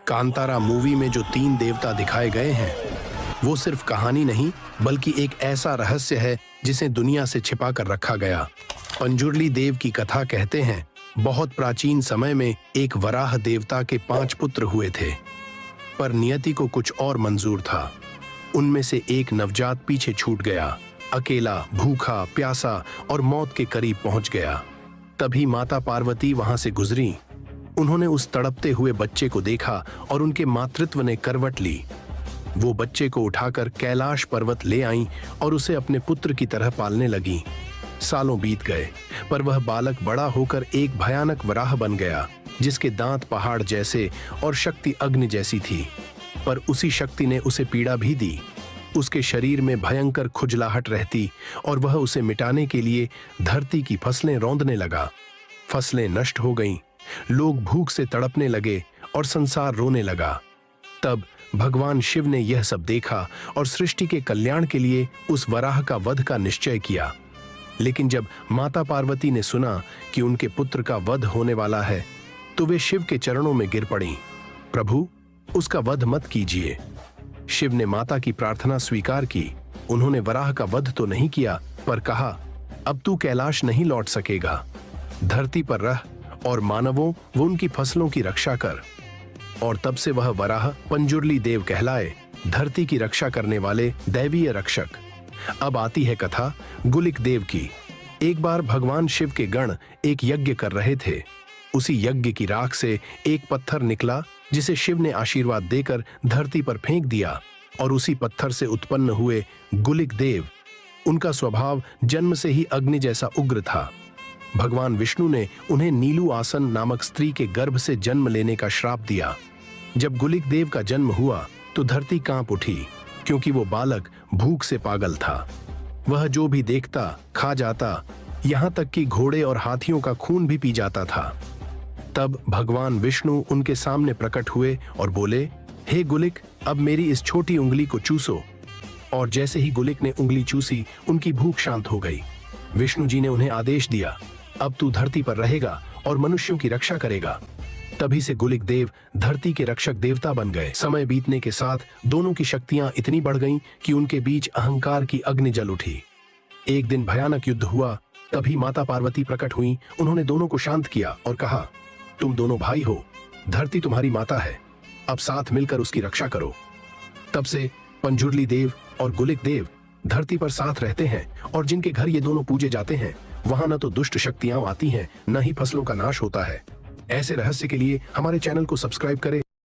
Kantara movie में जो 3 देवता दिखाए गए हैं वो सिर्फ कहानी नहीं बल्कि एक ऐसा रहस्य है जिसे दुनिया से छिपा कर रखा गया। पंजुर्ली देव की कथा कहते हैं बहुत प्राचीन समय में एक वराह देवता के 5 पुत्र हुए थे, पर नियति को कुछ और मंजूर था। उनमें से एक नवजात पीछे छूट गया, अकेला, भूखा, प्यासा और मौत के करीब पहुंच गया। तभी माता पार्वती वहां से गुजरी। उन्होंने उस तड़पते हुए बच्चे को देखा और उनके मातृत्व ने करवट ली। वो बच्चे को उठाकर कैलाश पर्वत ले आईं और उसे अपने पुत्र की तरह पालने लगी। सालों बीत गए, पर वह बालक बड़ा होकर एक भयानक वराह बन गया, जिसके दांत पहाड़ जैसे और शक्ति अग्नि जैसी थी। पर उसी शक्ति ने उसे पीड़ा भी दी। उसके शरीर में भयंकर खुजलाहट रहती और वह उसे मिटाने के लिए धरती की फसलें रौंदने लगा। फसलें नष्ट हो गईं, लोग भूख से तड़पने लगे और संसार रोने लगा। तब भगवान शिव ने यह सब देखा और सृष्टि के कल्याण के लिए उस वराह का वध का निश्चय किया। लेकिन जब माता पार्वती ने सुना कि उनके पुत्र का वध होने वाला है, तो वे शिव के चरणों में गिर पड़ीं। प्रभु, उसका वध मत कीजिए। शिव ने माता की प्रार्थना स्वीकार की। उन्होंने वराह का वध तो नहीं किया, पर कहा, अब तू कैलाश नहीं लौट सकेगा। धरती पर रह और मानवों व उनकी फसलों की रक्षा कर। और तब से वह वराह पंजुर्ली देव कहलाए, धरती की रक्षा करने वाले दैवीय रक्षक। अब आती है कथा गुलिक देव की। एक बार भगवान शिव के गण एक यज्ञ कर रहे थे। उसी यज्ञ की राख से एक पत्थर निकला, जिसे शिव ने आशीर्वाद देकर धरती पर फेंक दिया। और उसी पत्थर से उत्पन्न हुए गुलिक देव। उनका स्वभाव जन्म से ही अग्नि जैसा उग्र था। भगवान विष्णु ने उन्हें नीलू आसन नामक स्त्री के गर्भ से जन्म लेने का श्राप दिया। जब गुलिक देव का जन्म हुआ तो धरती कांप उठी, क्योंकि वो बालक भूख से पागल था। वह जो भी देखता खा जाता, यहाँ तक कि घोड़े और हाथियों का खून भी पी जाता था। तब भगवान विष्णु उनके सामने प्रकट हुए और बोले, हे गुलिक, अब मेरी इस छोटी उंगली को चूसो। और जैसे ही गुलिक ने उंगली चूसी, उनकी भूख शांत हो गई। विष्णु जी ने उन्हें आदेश दिया, अब तू धरती पर रहेगा और मनुष्यों की रक्षा करेगा। तभी से गुलिक देव धरती के रक्षक देवता बन गए। समय बीतने के साथ दोनों की शक्तियां इतनी बढ़ गईं कि उनके बीच अहंकार की अग्नि जल उठी। एक दिन भयानक युद्ध हुआ। तभी माता पार्वती प्रकट हुई। उन्होंने दोनों को शांत किया और कहा, तुम दोनों भाई हो, धरती तुम्हारी माता है, अब साथ मिलकर उसकी रक्षा करो। तब से पंजुर्ली देव और गुलिक देव धरती पर साथ रहते हैं, और जिनके घर ये दोनों पूजे जाते हैं वहां न तो दुष्ट शक्तियां आती हैं, न ही फसलों का नाश होता है। ऐसे रहस्य के लिए हमारे चैनल को सब्सक्राइब करें